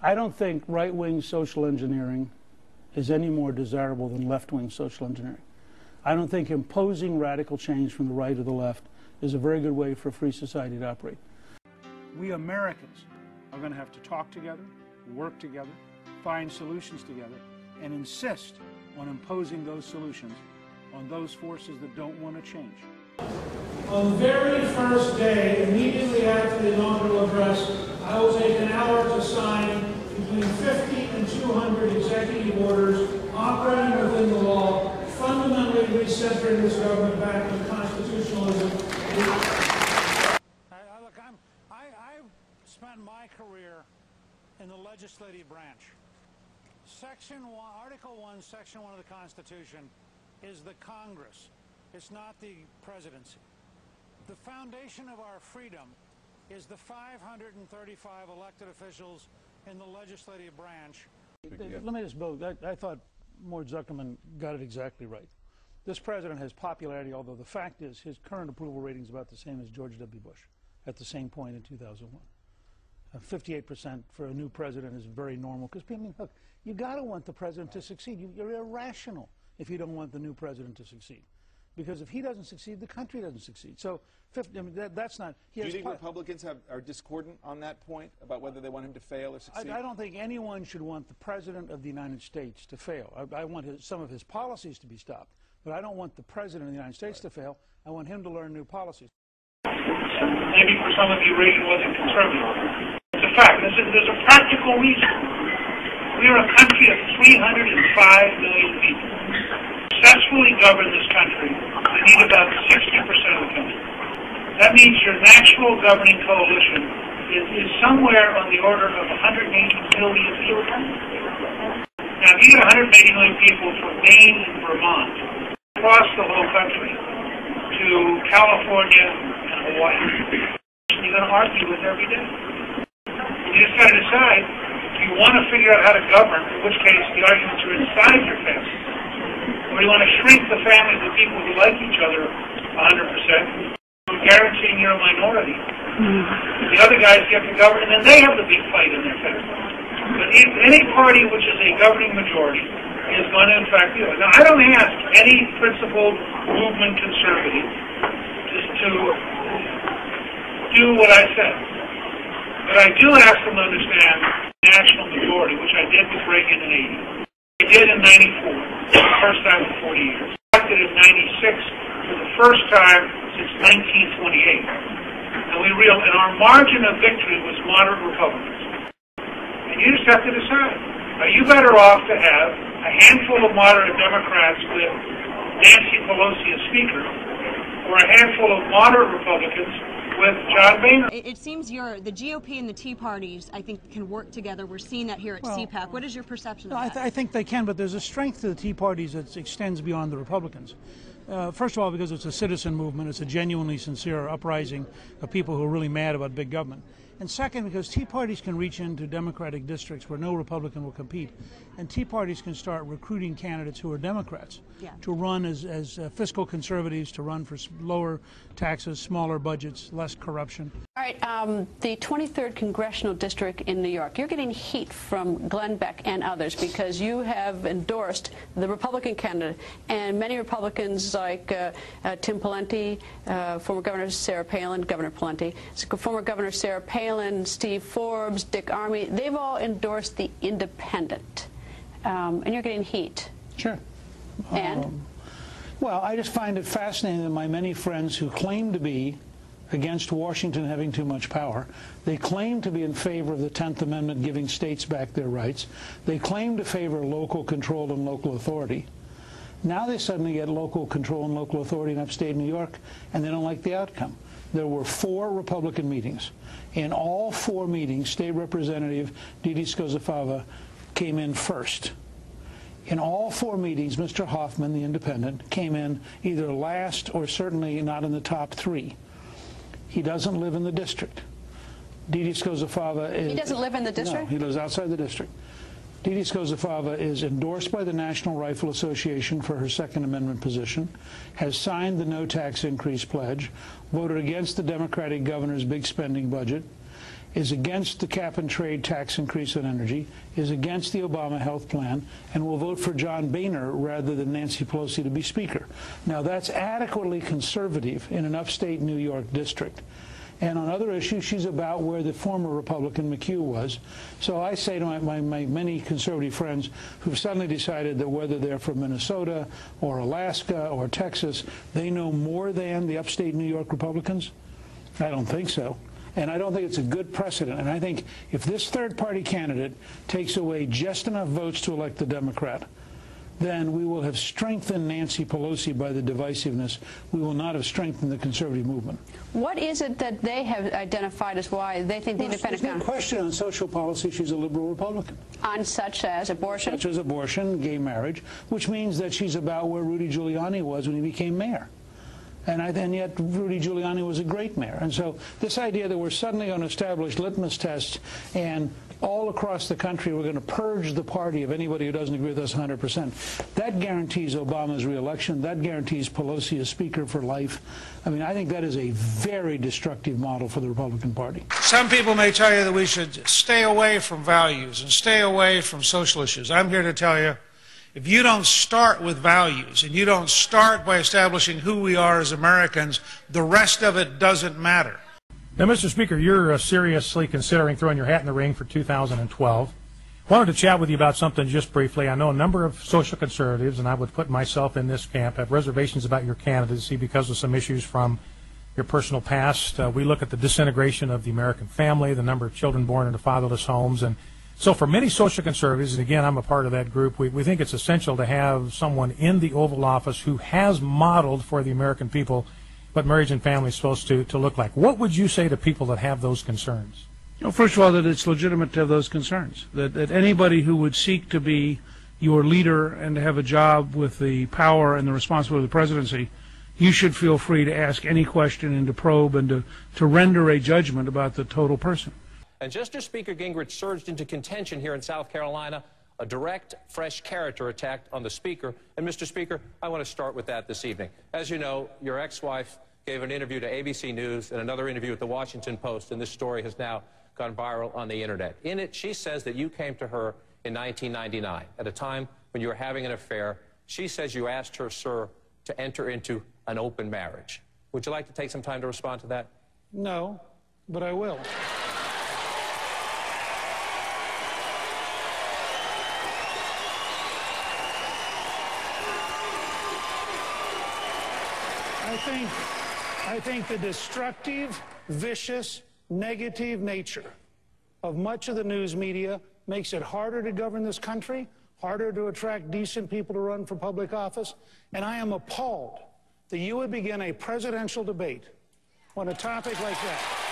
I don't think right-wing social engineering is any more desirable than left-wing social engineering. I don't think imposing radical change from the right or the left is a very good way for a free society to operate. We Americans are going to have to talk together, work together, find solutions together, and insist on imposing those solutions on those forces that don't want to change. On the very first day, immediately after the inaugural address, I will take an hour to sign between 50 and 200 executive orders operating within the law, fundamentally recentering this government back to constitutionalism. Look, I've spent my career in the legislative branch. Section 1, Article 1, Section 1 of the Constitution is the Congress. It's not the presidency. The foundation of our freedom is the 535 elected officials in the legislative branch. Let me just build. I thought Mort Zuckerman got it exactly right. This president has popularity, although the fact is his current approval rating is about the same as George W. Bush at the same point in 2001. 58% for a new president is very normal because, I mean, look, you got to want the president to succeed. You're irrational if you don't want the new president to succeed. Because if he doesn't succeed, the country doesn't succeed. So, I mean, that's not... Do you think Republicans are discordant on that point about whether they want him to fail or succeed? I don't think anyone should want the President of the United States to fail. I want some of his policies to be stopped, but I don't want the President of the United States to fail. I want him to learn new policies. Maybe for some of you, Reagan wasn't conservative. It's a fact. There's a practical reason. We are a country of 305 million people. To successfully govern this country, you need about 60% of the country. That means your natural governing coalition is somewhere on the order of 180 million people. Now, if you get 180 million people from Maine and Vermont, across the whole country, to California and Hawaii, you're going to argue with every day. You just got to decide, do you want to figure out how to govern, in which case the arguments are inside your family, or do you want to shrink the families of people who like each other 100%, guaranteeing you're a minority. The other guys get to govern, and then they have the big fight in their family. But if any party which is a governing majority is going to, in fact, do it. Now, I don't ask any principled movement conservative to do what I said. But I do ask them to understand national majority, which I did with Reagan in 80. I did in 94, the first time in 40 years. Elected in 96 for the first time since 1928. And our margin of victory was moderate Republicans. And you just have to decide. Are you better off to have a handful of moderate Democrats with Nancy Pelosi as Speaker, or a handful of moderate Republicans with John Boehner? It seems the GOP and the Tea Parties, I think, can work together. We're seeing that here at CPAC. What is your perception of that? I think they can, but there's a strength to the Tea Parties that extends beyond the Republicans. First of all, because it's a citizen movement, it's a genuinely sincere uprising of people who are really mad about big government. And second, because Tea Parties can reach into Democratic districts where no Republican will compete, and Tea Parties can start recruiting candidates who are Democrats to run as fiscal conservatives, to run for lower taxes, smaller budgets, less corruption. All right, the 23rd Congressional District in New York, you're getting heat from Glenn Beck and others because you have endorsed the Republican candidate, and many Republicans like Tim Pawlenty, former Governor Sarah Palin, Governor Pawlenty, former Governor Sarah Palin, Steve Forbes, Dick Armey, they've all endorsed the independent, and you're getting heat. Sure. And? Well, I just find it fascinating that my many friends who claim to be against Washington having too much power, they claim to be in favor of the 10th Amendment giving states back their rights, they claim to favor local control and local authority. Now they suddenly get local control and local authority in upstate New York, and they don't like the outcome. There were 4 Republican meetings. In all 4 meetings, State Representative Didi Skozafava came in first. In all 4 meetings, Mr. Hoffman, the independent, came in either last or certainly not in the top 3. He doesn't live in the district. Didi Skozafava is... He doesn't live in the district? No, he lives outside the district. Didi Skozafava is endorsed by the National Rifle Association for her Second Amendment position, has signed the no tax increase pledge, voted against the Democratic governor's big spending budget, is against the cap-and-trade tax increase on energy, is against the Obama health plan, and will vote for John Boehner rather than Nancy Pelosi to be Speaker. Now, that's adequately conservative in an upstate New York district. And on other issues, she's about where the former Republican McHugh was. So I say to my many conservative friends who've suddenly decided that whether they're from Minnesota or Alaska or Texas, they know more than the upstate New York Republicans. I don't think so. And I don't think it's a good precedent. And I think if this third-party candidate takes away just enough votes to elect the Democrat, then we will have strengthened Nancy Pelosi by the divisiveness. We will not have strengthened the conservative movement. What is it that they have identified as why they think the independent There's no question on social policy she's a liberal Republican. on such as abortion? Such as abortion, gay marriage, which means that she's about where Rudy Giuliani was when he became mayor. And yet Rudy Giuliani was a great mayor. And so this idea that we're suddenly going to establish litmus tests and all across the country we're going to purge the party of anybody who doesn't agree with us 100%, that guarantees Obama's reelection. That guarantees Pelosi as Speaker for life. I mean, I think that is a very destructive model for the Republican Party. Some people may tell you that we should stay away from values and stay away from social issues. I'm here to tell you, if you don't start with values and you don't start by establishing who we are as Americans, the rest of it doesn't matter. Now, Mr. Speaker, you're seriously considering throwing your hat in the ring for 2012. I wanted to chat with you about something just briefly. I know a number of social conservatives, and I would put myself in this camp, have reservations about your candidacy because of some issues from your personal past. We look at the disintegration of the American family, the number of children born into fatherless homes, and so for many social conservatives, and again, I'm a part of that group, we think it's essential to have someone in the Oval Office who has modeled for the American people what marriage and family is supposed to look like. What would you say to people that have those concerns? You know, first of all, that it's legitimate to have those concerns, that anybody who would seek to be your leader and to have a job with the power and the responsibility of the presidency, you should feel free to ask any question and to probe and to render a judgment about the total person. And just as Speaker Gingrich surged into contention here in South Carolina, a direct, fresh character attack on the Speaker. And, Mr. Speaker, I want to start with that this evening. As you know, your ex-wife gave an interview to ABC News and another interview at the Washington Post, and this story has now gone viral on the Internet. In it, she says that you came to her in 1999, at a time when you were having an affair. She says you asked her, sir, to enter into an open marriage. Would you like to take some time to respond to that? No, but I will. I think the destructive, vicious, negative nature of much of the news media makes it harder to govern this country, harder to attract decent people to run for public office, and I am appalled that you would begin a presidential debate on a topic like that.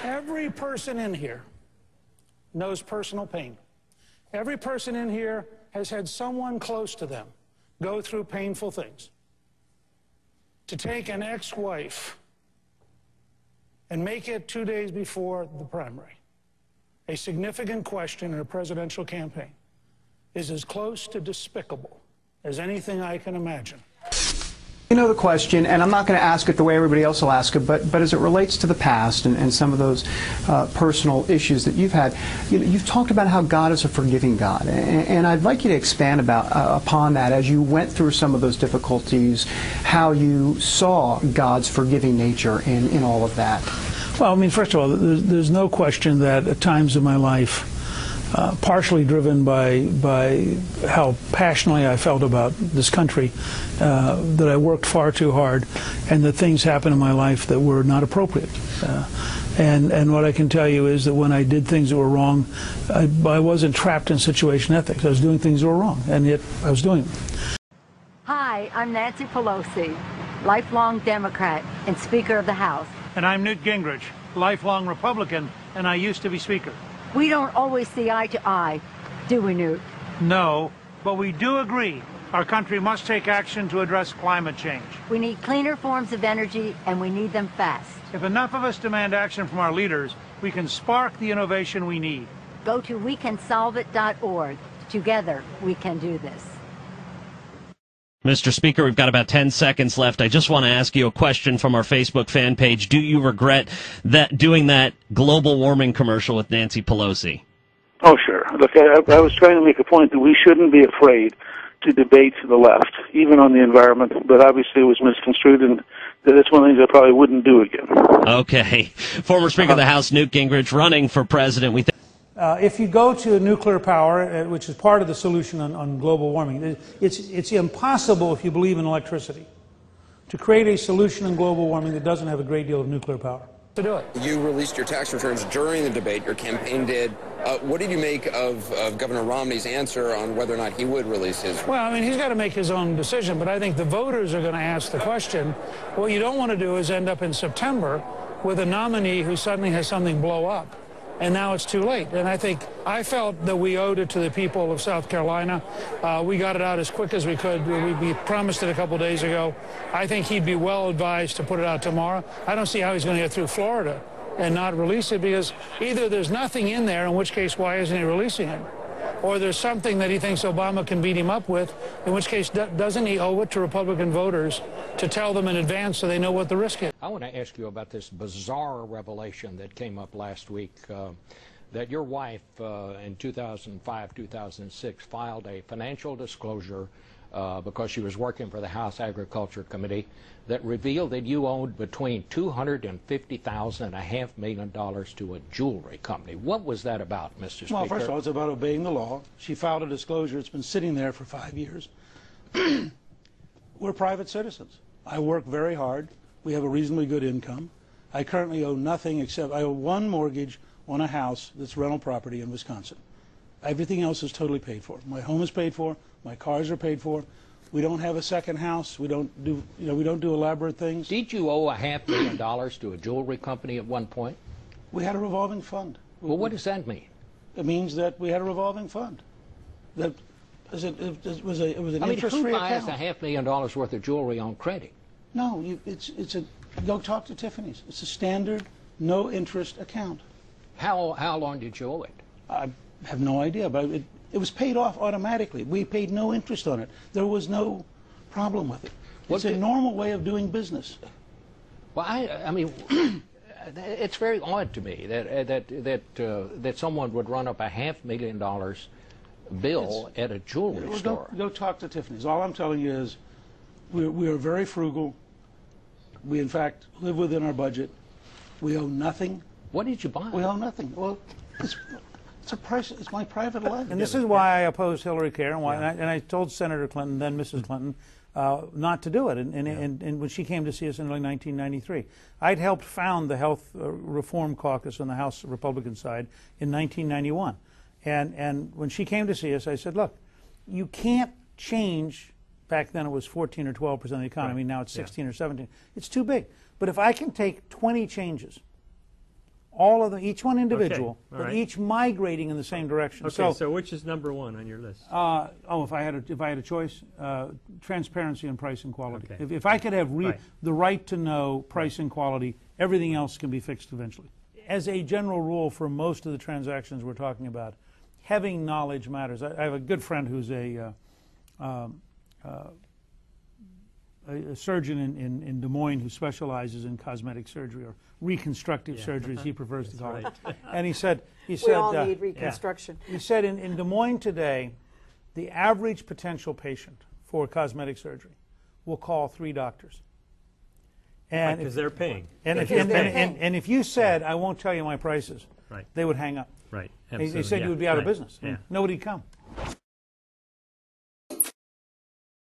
Every person in here knows personal pain. Every person in here has had someone close to them go through painful things. To take an ex-wife and make it 2 days before the primary a significant question in a presidential campaign is as close to despicable as anything I can imagine. You know the question, and I'm not going to ask it the way everybody else will ask it, but as it relates to the past and some of those personal issues that you've had, you've talked about how God is a forgiving God, and I'd like you to expand upon that as you went through some of those difficulties, how you saw God's forgiving nature in all of that. Well, I mean, first of all, there's no question that at times in my life, partially driven by how passionately I felt about this country, that I worked far too hard, and that things happened in my life that were not appropriate. And what I can tell you is that when I did things that were wrong, I wasn't trapped in situation ethics. I was doing things that were wrong, and yet I was doing them. Hi, I'm Nancy Pelosi, lifelong Democrat and Speaker of the House. And I'm Newt Gingrich, lifelong Republican, and I used to be Speaker. We don't always see eye to eye, do we, Newt? No, but we do agree Our country must take action to address climate change. We need cleaner forms of energy, and we need them fast. If enough of us demand action from our leaders, we can spark the innovation we need. Go to wecansolveit.org. Together, we can do this. Mr. Speaker, we've got about 10 seconds left. I just want to ask you a question from our Facebook fan page. Do you regret that doing that global warming commercial with Nancy Pelosi? Oh, sure. Look, I was trying to make a point that we shouldn't be afraid to debate the left, even on the environment, but obviously it was misconstrued, and that's one of the things I probably wouldn't do again. Okay. Former Speaker of the House, Newt Gingrich, running for president. If you go to nuclear power, which is part of the solution on global warming, it's impossible, if you believe in electricity, to create a solution on global warming that doesn't have a great deal of nuclear power. To do it. You released your tax returns during the debate. Your campaign did. What did you make of Governor Romney's answer on whether or not he would release his? Well, I mean, he's got to make his own decision, but I think the voters are going to ask the question. What you don't want to do is end up in September with a nominee who suddenly has something blow up, and now it's too late. And I felt that we owed it to the people of South Carolina. We got it out as quick as we could. We promised it a couple days ago. I think he'd be well advised to put it out tomorrow. I don't see how he's going to get through Florida and not release it, because either there's nothing in there, in which case why isn't he releasing it? Or there's something that he thinks Obama can beat him up with, in which case doesn't he owe it to Republican voters to tell them in advance so they know what the risk is? I want to ask you about this bizarre revelation that came up last week, that your wife in 2005-2006 filed a financial disclosure because she was working for the House Agriculture Committee that revealed that you owed between $250,000 and $500,000 to a jewelry company. What was that about, Mr. Speaker? Well, first of all, it's about obeying the law. She filed a disclosure. It's been sitting there for 5 years. We're private citizens. I work very hard. We have a reasonably good income. I currently owe nothing except I owe one mortgage on a house that's rental property in Wisconsin. Everything else is totally paid for. My home is paid for. My cars are paid for. We don't have a second house. We don't do, we don't do elaborate things. Did you owe $500,000 to a jewelry company at one point? We had a revolving fund. Well, what does that mean? It means that we had a revolving fund. That it was an interest-free account. Who buys $500,000 worth of jewelry on credit? No, go talk to Tiffany's. It's a standard, no-interest account. How long did you owe it? I have no idea, but it was paid off automatically. We paid no interest on it. There was no problem with it. It's a normal way of doing business. Well, I mean, it's very odd to me that someone would run up $500,000 bill at a jewelry store. Go talk to Tiffany's. All I'm telling you is we are very frugal. We, in fact, live within our budget. We owe nothing. What did you buy? We owe nothing. Well, it's my private life. And this is why I opposed Hillary Care, and why, and I told Senator Clinton, then Mrs. Clinton, not to do it. And when she came to see us in 1993, I'd helped found the Health Reform Caucus on the House Republican side in 1991. And when she came to see us, I said, look, you can't change. Back then it was 14 or 12% of the economy. Right. Now it's 16 or 17. It's too big. But if I can take 20 changes, all of them, each one individual, but each migrating in the same direction. Okay, so which is number one on your list? If I had a choice, transparency and price and quality. Okay. If I could have the right to know price and quality, everything else can be fixed eventually. As a general rule for most of the transactions we're talking about, having knowledge matters. I have a good friend who's a surgeon in Des Moines who specializes in cosmetic surgery, or reconstructive surgery, as he prefers to call it. And he said, we all need reconstruction. He said in Des Moines today, the average potential patient for cosmetic surgery will call 3 doctors. And because they're paying. And if you said, I won't tell you my prices, they would hang up. Right. They said you would be out of business. Nobody would come.